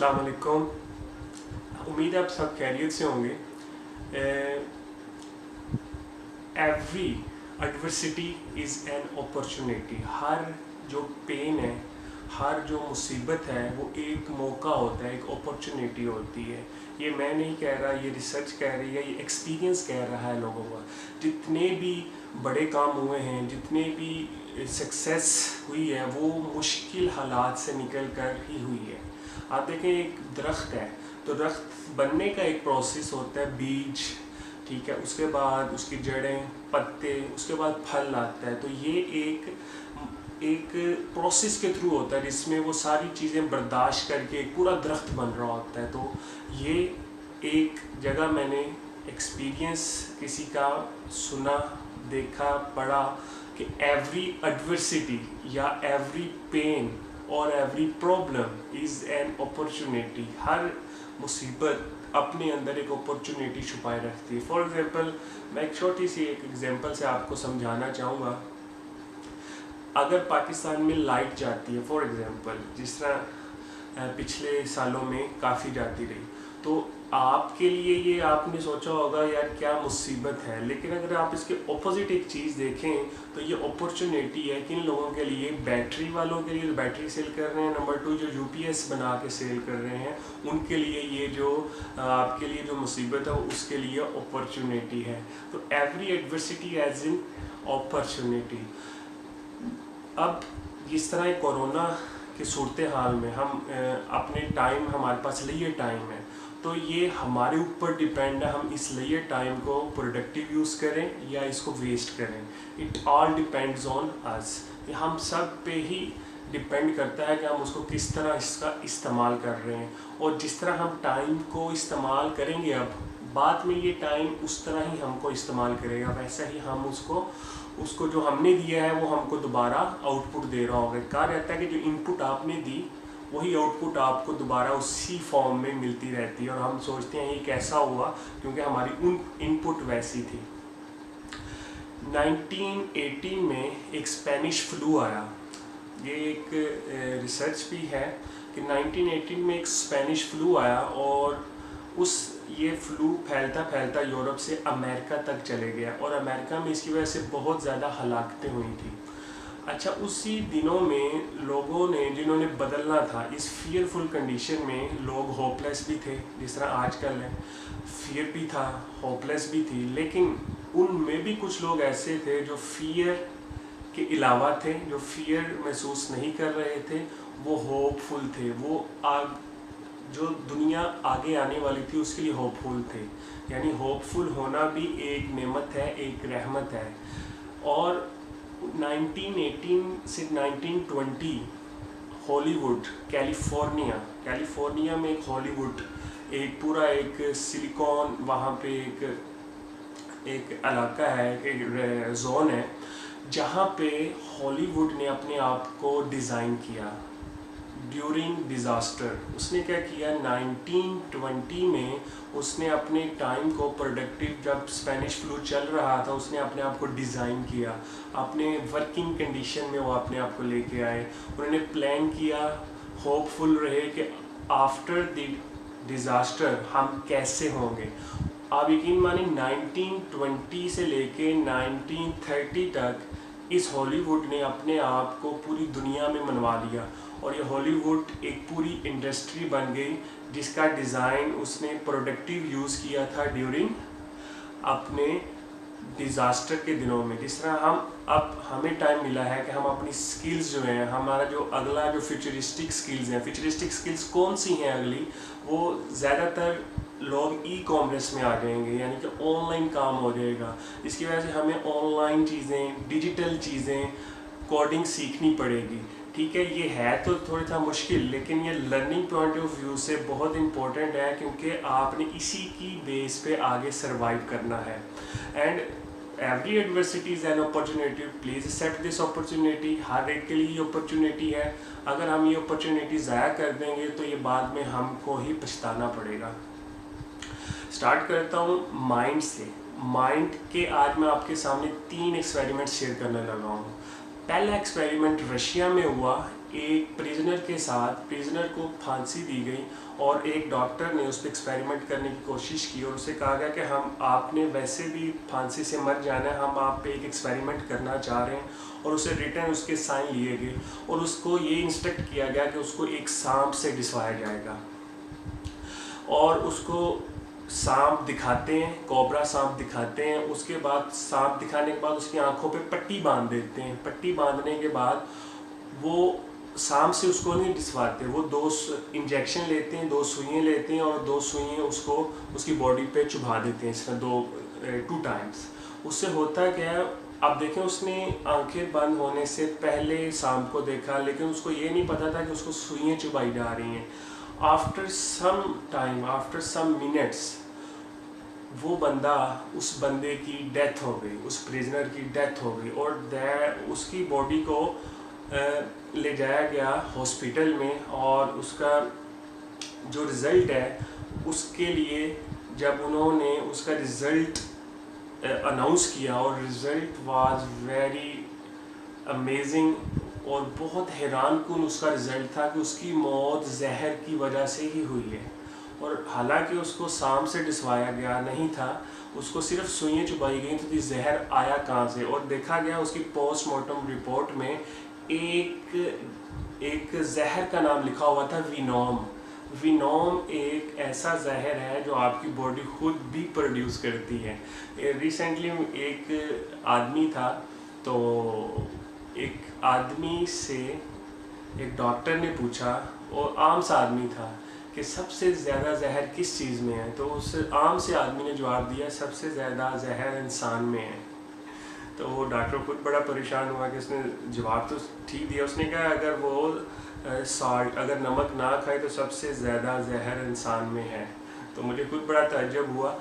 अस्सलाम वालेकुम। उम्मीद है आप सब खैरियत से होंगे। Every adversity is an opportunity. हर जो पेन है, हर जो मुसीबत है, वो एक मौका होता है, एक अपॉर्चुनिटी होती है। ये मैं नहीं कह रहा, ये रिसर्च कह रही है, ये एक्सपीरियंस कह रहा है लोगों का। जितने भी बड़े काम हुए हैं, जितने भी सक्सेस हुई है, वो मुश्किल हालात से निकल कर ही हुई है। आप देखें, एक दरख्त है तो दरख्त बनने का एक प्रोसेस होता है, बीज, ठीक है, उसके बाद उसकी जड़ें, पत्ते, उसके बाद फल आता है। तो ये एक प्रोसेस के थ्रू होता है जिसमें वो सारी चीज़ें बर्दाश्त करके एक पूरा दरख्त बन रहा होता है। तो ये एक जगह मैंने एक्सपीरियंस किसी का सुना, देखा, पढ़ा कि एवरी एडवर्सिटी या एवरी पेन और every problem is an opportunity. हर मुसीबत अपने अंदर एक अपॉर्चुनिटी छुपाए रखती है। फॉर एग्ज़ाम्पल, मैं एक छोटी सी एक एग्जांपल से आपको समझाना चाहूँगा। अगर पाकिस्तान में लाइट जाती है, फॉर एग्ज़ाम्पल, जिस तरह पिछले सालों में काफ़ी जाती रही, तो आपके लिए ये आपने सोचा होगा यार क्या मुसीबत है। लेकिन अगर आप इसके ऑपोजिट एक चीज़ देखें तो ये अपॉर्चुनिटी है किन लोगों के लिए, बैटरी वालों के लिए जो बैटरी सेल कर रहे हैं, नंबर 2 जो यूपीएस बना के सेल कर रहे हैं, उनके लिए ये जो आपके लिए जो मुसीबत है उसके लिए अपॉर्चुनिटी है। तो every adversity as in opportunity. अब जिस तरह कोरोना की सूरत हाल में हम अपने टाइम, हमारे पास लिए टाइम है, तो ये हमारे ऊपर डिपेंड है, हम इस लिए टाइम को प्रोडक्टिव यूज़ करें या इसको वेस्ट करें। It all depends on us. हम सब पे ही डिपेंड करता है कि हम उसको किस तरह इसका इस्तेमाल कर रहे हैं। और जिस तरह हम टाइम को इस्तेमाल करेंगे, अब बाद में ये टाइम उस तरह ही हमको इस्तेमाल करेगा, वैसा ही हम उसको जो हमने दिया है वो हमको दोबारा आउटपुट दे रहा होगा। कहा रहता है कि जो इनपुट आपने दी वही आउटपुट आपको दोबारा उसी फॉर्म में मिलती रहती है। और हम सोचते हैं ये कैसा हुआ, क्योंकि हमारी इनपुट वैसी थी। 1918 में एक स्पेनिश फ्लू आया। ये एक रिसर्च भी है कि 1918 में एक स्पेनिश फ्लू आया और ये फ्लू फैलता फैलता यूरोप से अमेरिका तक चले गया और अमेरिका में इसकी वजह से बहुत ज़्यादा हलाकतें हुई थी। अच्छा, उसी दिनों में लोगों ने, जिन्होंने बदलना था, इस फियरफुल कंडीशन में लोग होपलेस भी थे, जिस तरह आजकल है, फियर भी था, होपलेस भी थी। लेकिन उनमें भी कुछ लोग ऐसे थे जो फियर के अलावा थे, जो फियर महसूस नहीं कर रहे थे, वो होपफुल थे। वो जो दुनिया आगे आने वाली थी उसके लिए होपफुल थे। यानी होपफुल होना भी एक नेमत है, एक रहमत है। और 1918 से 1920 हॉलीवुड, कैलिफोर्निया में एक हॉलीवुड, एक पूरा एक सिलिकॉन, वहाँ पे एक इलाका है, एक जोन है, जहाँ पे हॉलीवुड ने अपने आप को डिज़ाइन किया ड्यूरिंग डिज़ास्टर। उसने क्या किया, 1920 में उसने अपने टाइम को प्रोडक्टिव, जब स्पेनिश फ्लू चल रहा था, उसने अपने आप को डिज़ाइन किया, अपने वर्किंग कंडीशन में वो अपने आप को लेके आए। उन्होंने प्लान किया, होपफुल रहे कि आफ्टर द डिज़ास्टर हम कैसे होंगे। आप यकीन मानिए 1920 से लेके 1930 तक इस हॉलीवुड ने अपने आप को पूरी दुनिया में मनवा लिया और ये हॉलीवुड एक पूरी इंडस्ट्री बन गई जिसका डिज़ाइन उसने प्रोडक्टिव यूज़ किया था ड्यूरिंग अपने डिज़ास्टर के दिनों में। जिस तरह हमें टाइम मिला है कि हम अपनी स्किल्स जो हैं, हमारा जो अगला जो फ्यूचरिस्टिक स्किल्स हैं, फ्यूचरिस्टिक स्किल्स कौन सी हैं अगली, वो ज़्यादातर लोग ई कॉमर्स में आ जाएंगे, यानी कि ऑनलाइन काम हो जाएगा। इसकी वजह से हमें ऑनलाइन चीज़ें, डिजिटल चीज़ें, कोडिंग सीखनी पड़ेगी। ठीक है, ये है तो थोड़ा सा मुश्किल, लेकिन ये लर्निंग पॉइंट ऑफ व्यू से बहुत इंपॉर्टेंट है, क्योंकि आपने इसी की बेस पे आगे सर्वाइव करना है। And every adversity is an opportunity, please accept this opportunity. हर एक के लिए ये अपॉर्चुनिटी है। अगर हम ये अपॉर्चुनिटी ज़ाया कर देंगे तो ये बाद में हमको ही पछताना पड़ेगा। स्टार्ट करता हूँ माइंड से। माइंड के आज मैं आपके सामने 3 एक्सपेरिमेंट शेयर करने लगा हूँ। पहला एक्सपेरिमेंट रशिया में हुआ, एक प्रिजनर के साथ, प्रिजनर को फांसी दी गई और एक डॉक्टर ने उस पर एक्सपेरिमेंट करने की कोशिश की और उसे कहा गया कि हम आपने वैसे भी फांसी से मर जाना है, हम आप पे एक एक्सपेरिमेंट करना चाह रहे हैं। और उसे रिटर्न उसके साइन लिए गए और उसको ये इंस्ट्रक्ट किया गया कि उसको एक सांप से डिसवाया जाएगा और उसको सांप दिखाते हैं, कोबरा सांप दिखाते हैं। उसके बाद सांप दिखाने के बाद उसकी आंखों पे पट्टी बांध देते हैं। पट्टी बांधने के बाद वो सांप से उसको नहीं डिसवाते, वो 2 इंजेक्शन लेते हैं, 2 सुइयाँ लेते हैं और 2 सुइयाँ उसको उसकी बॉडी पे चुभा देते हैं, इसमें 2 टाइम्स। उससे होता क्या है, आप देखें उसने आंखें बंद होने से पहले सांप को देखा, लेकिन उसको ये नहीं पता था कि उसको सुइयाँ चुभाई जा रही हैं। After some time, after some minutes, वो बंदा, उस बंदे की डेथ हो गई, उस प्रिजनर की डेथ हो गई और उसकी बॉडी को ले जाया गया हॉस्पिटल में और उसका जो रिज़ल्ट है उसके लिए जब उन्होंने उसका रिज़ल्ट अनाउंस किया और रिज़ल्ट वाज वेरी अमेजिंग और बहुत हैरान कुन उसका रिज़ल्ट था कि उसकी मौत जहर की वजह से ही हुई है। और हालांकि उसको सांप से डिसवाया गया नहीं था, उसको सिर्फ सुइयाँ चुभाई गई तो जहर आया कहाँ से। और देखा गया उसकी पोस्टमार्टम रिपोर्ट में एक जहर का नाम लिखा हुआ था, विनोम। विनोम एक ऐसा जहर है जो आपकी बॉडी खुद भी प्रोड्यूस करती है। रिसेंटली एक आदमी था, तो एक आदमी से एक डॉक्टर ने पूछा, और आम सा आदमी था, कि सबसे ज़्यादा जहर किस चीज़ में है। तो उस आम से आदमी ने जवाब दिया, सबसे ज़्यादा जहर इंसान में है। तो वो डॉक्टर खुद बड़ा परेशान हुआ कि उसने जवाब तो ठीक दिया। उसने कहा अगर वो साल्ट, अगर नमक ना खाए तो सबसे ज़्यादा जहर इंसान में है। तो मुझे खुद बड़ा ताज्जुब हुआ।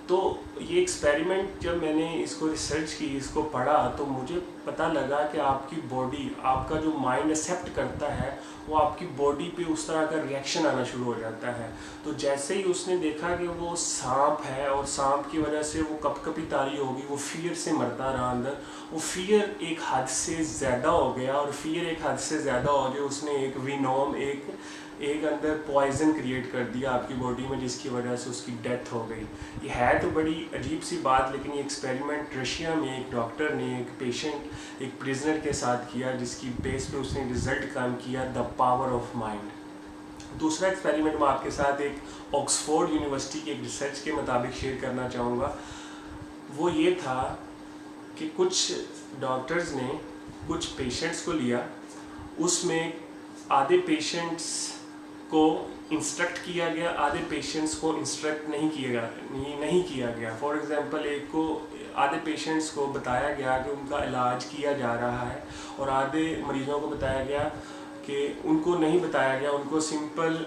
तो ये एक्सपेरिमेंट जब मैंने इसको रिसर्च की, इसको पढ़ा, तो मुझे पता लगा कि आपकी बॉडी, आपका जो माइंड एक्सेप्ट करता है, वो आपकी बॉडी पे उस तरह का रिएक्शन आना शुरू हो जाता है। तो जैसे ही उसने देखा कि वो सांप है और सांप की वजह से वो कपकपी तारी होगी, वो फियर से मरता रहा अंदर। वो फियर एक हद से ज़्यादा हो गया और फियर एक हद से ज़्यादा हो गया, उसने एक विनोम, एक अंदर पॉइजन क्रिएट कर दिया आपकी बॉडी में, जिसकी वजह से उसकी डेथ हो गई। ये है तो बड़ी अजीब सी बात, लेकिन ये एक्सपेरिमेंट रशिया में एक डॉक्टर ने एक पेशेंट, एक प्रिजनर के साथ किया, जिसकी बेस पे उसने रिज़ल्ट काम किया, द पावर ऑफ माइंड। दूसरा एक्सपेरिमेंट मैं आपके साथ एक ऑक्सफोर्ड यूनिवर्सिटी के एक रिसर्च के मुताबिक शेयर करना चाहूँगा। वो ये था कि कुछ डॉक्टर्स ने कुछ पेशेंट्स को लिया, उसमें आधे पेशेंट्स को इंस्ट्रक्ट किया गया, आधे पेशेंट्स को इंस्ट्रक्ट नहीं किया गया। फॉर एग्जांपल, एक को, आधे पेशेंट्स को बताया गया कि उनका इलाज किया जा रहा है और आधे मरीज़ों को बताया गया कि उनको नहीं बताया गया, उनको सिंपल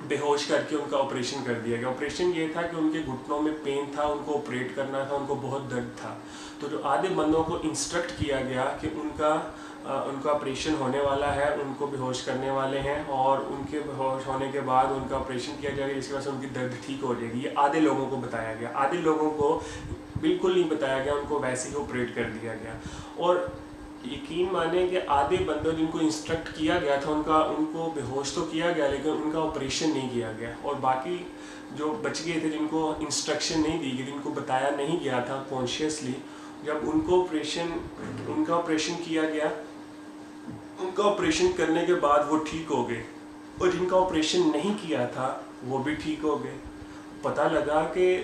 बेहोश करके उनका ऑपरेशन कर दिया गया। ऑपरेशन ये था कि उनके घुटनों में पेन था, उनको ऑपरेट करना था, उनको बहुत दर्द था। तो जो आधे बंदों को इंस्ट्रक्ट किया गया कि उनका ऑपरेशन होने वाला है, उनको बेहोश करने वाले हैं और उनके बेहोश होने के बाद उनका ऑपरेशन किया जाएगा, जिसकी वजह से उनकी दर्द ठीक हो जाएगी। ये आधे लोगों को बताया गया। आधे लोगों को बिल्कुल नहीं बताया गया, उनको वैसे ही ऑपरेट कर दिया गया। और यकीन माने कि आधे बंदों जिनको इंस्ट्रक्ट किया गया था उनको बेहोश तो किया गया, लेकिन उनका ऑपरेशन नहीं किया गया। और बाकी जो बच गए थे, जिनको इंस्ट्रक्शन नहीं दी गई, जिनको बताया नहीं गया था कॉन्शियसली, जब उनका ऑपरेशन किया गया, उनका ऑपरेशन करने के बाद वो ठीक हो गए, और जिनका ऑपरेशन नहीं किया था वो भी ठीक हो गए। पता लगा कि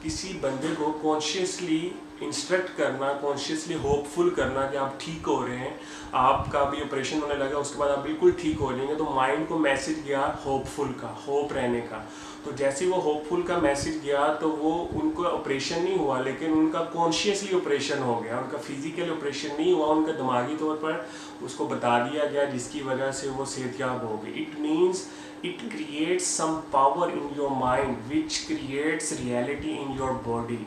किसी बंदे को कॉन्शियसली इंस्ट्रक्ट करना, कॉन्शियसली होपफुल करना कि आप ठीक हो रहे हैं, आपका भी ऑपरेशन होने लगा, उसके बाद आप बिल्कुल ठीक हो जाएंगे, तो माइंड को मैसेज गया होपफुल का, होप रहने का। तो जैसे वो होपफुल का मैसेज गया, तो वो उनको ऑपरेशन नहीं हुआ, लेकिन उनका कॉन्शियसली ऑपरेशन हो गया, उनका फिजिकल ऑपरेशन नहीं हुआ, उनका दिमागी तौर पर उसको बता दिया गया, जिसकी वजह से वो सेहतयाब हो गए। It means it creates some power in your mind which creates reality in your body.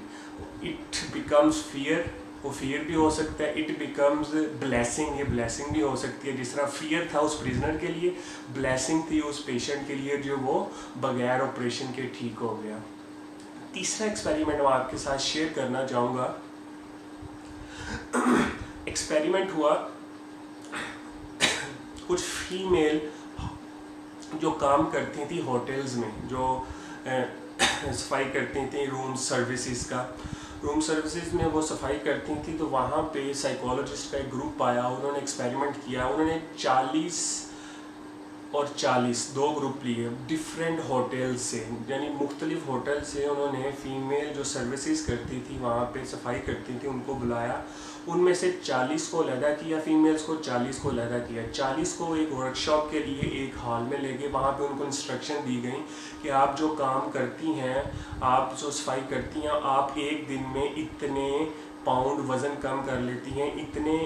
It becomes fear, वो fear भी हो सकता है, it becomes blessing, ये blessing भी हो सकती है। जिस तरह fear था उस prisoner के लिए, blessing थी उस patient के लिए जो वो बगैर ऑपरेशन के ठीक हो गया। तीसरा एक्सपेरिमेंट मैं आपके साथ शेयर करना चाहूँगा। ایکسپیریمنٹ ہوا, کچھ فیمیل جو کام کرتی تھیں ہوٹلز میں, جو صفائی کرتی تھیں روم سروسز میں وہ صفائی کرتی تھیں, تو وہاں پہ سائیکالوجسٹ کا ایک گروپ آیا, انہوں نے ایکسپیریمنٹ کیا, انہوں نے 40 اور 40 2 گروپ لیے ڈفرینٹ ہوٹل سے, یعنی مختلف ہوٹل سے انہوں نے فیمیل جو سروسز کرتی تھی وہاں پہ صفائی کرتی تھی ان کو بلایا, ان میں سے 40 کو علیحدہ کیا فیمیلز کو, 40 کو علیحدہ کیا, 40 کو ایک ورک شاپ کے لیے ایک ہال میں لے گئے, وہاں پہ ان کو انسٹرکشن دی گئی کہ آپ جو کام کرتی ہیں, آپ جو صفائی کرتی ہیں, آپ ایک دن میں اتنے پاؤنڈ وزن کم کر لیتی ہیں, اتنے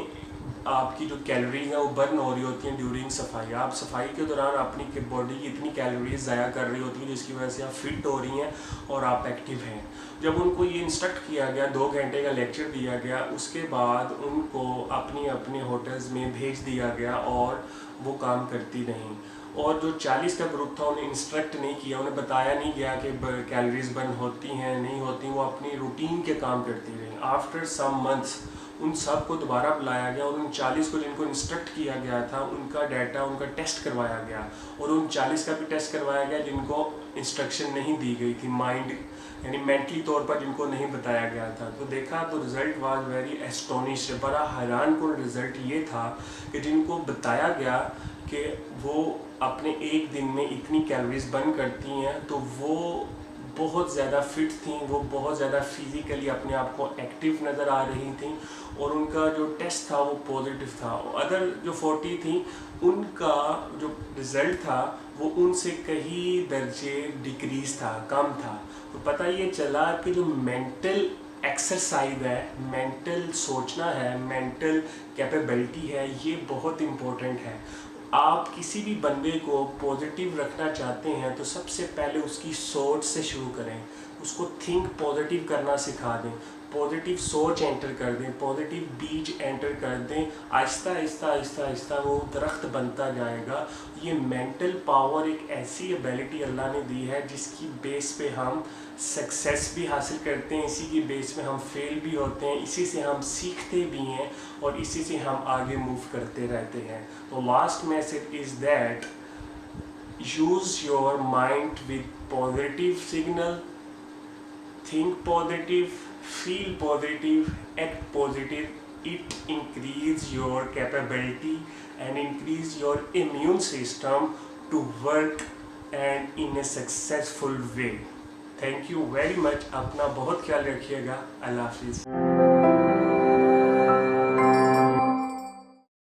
آپ کی جو کیلوریز ہیں وہ برن ہو رہی ہوتی ہیں ڈیورنگ صفائی, آپ صفائی کے دوران اپنی باڈی کی اتنی کیلوریز ضائع کر رہی ہوتی ہیں جس کی وجہ سے آپ فٹ ہو رہی ہیں اور آپ ایکٹیو ہیں. جب ان کو یہ انسٹرکٹ کیا گیا, 2 گھنٹے کا لیکچر دیا گیا, اس کے بعد ان کو اپنے ہوٹلز میں بھیج دیا گیا اور وہ کام کرتی رہیں. اور جو 40 کا گروپ تھا انہیں انسٹرکٹ نہیں کیا, انہیں بتایا نہیں گیا کہ کیلوریز برن ہوتی ہیں نہیں ہوتی, وہ اپنی روٹین کے کام کرتی رہیں. آفٹر سم منتھس ان سب کو دوبارہ بلایا گیا اور ان 40 کو جن کو انسٹرکٹ کیا گیا تھا ان کا ڈیٹا, ان کا ٹیسٹ کروایا گیا, اور ان 40 کا بھی ٹیسٹ کروایا گیا جن کو انسٹرکشن نہیں دی گئی تھی, مائنڈ یعنی مینٹلی طور پر جن کو نہیں بتایا گیا تھا. تو دیکھا تو رزلٹ واز ویری ایسٹونش, بڑا حیران کن رزلٹ یہ تھا کہ جن کو بتایا گیا کہ وہ اپنے ایک دن میں اتنی کیلوریز برن کرتی ہیں تو وہ بہت زیادہ فٹ تھیں, وہ بہت زیادہ فزیکلی اپنے آپ کو ایکٹیو نظر آ رہی تھیں, اور ان کا جو ٹیسٹ تھا وہ پازیٹیو تھا. ادر جو 40 تھیں ان کا جو رزلٹ تھا وہ ان سے کئی درجے ڈکریز تھا, کم تھا. تو پتہ یہ چلا کہ جو مینٹل ایکسرسائز ہے, مینٹل سوچنا ہے, مینٹل کیپیبلٹی ہے, یہ بہت امپورٹنٹ ہے. آپ کسی بھی بندے کو پازیٹیو رکھنا چاہتے ہیں تو سب سے پہلے اس کی سوچ سے شروع کریں, اس کو تھنک پازیٹیو کرنا سکھا دیں, پازیٹیو سوچ انٹر کر دیں, پازیٹیو بیج انٹر کر دیں, آہستہ آہستہ آہستہ آہستہ وہ درخت بنتا جائے گا. یہ مینٹل پاور ایک ایسی ایبیلٹی اللہ نے دی ہے جس کی بیس پہ ہم سکسیس بھی حاصل کرتے ہیں, اسی کی بیس پہ ہم فیل بھی ہوتے ہیں, اسی سے ہم سیکھتے بھی ہیں اور اسی سے ہم آگے موو کرتے رہتے ہیں. تو last message is that use your mind with positive signal, think positive, feel positive, act positive. It increase your capability and increase your immune system to work and in a successful way. Thank you very much. اپنا بہت خیال رکھیے گا. اللہ حافظ.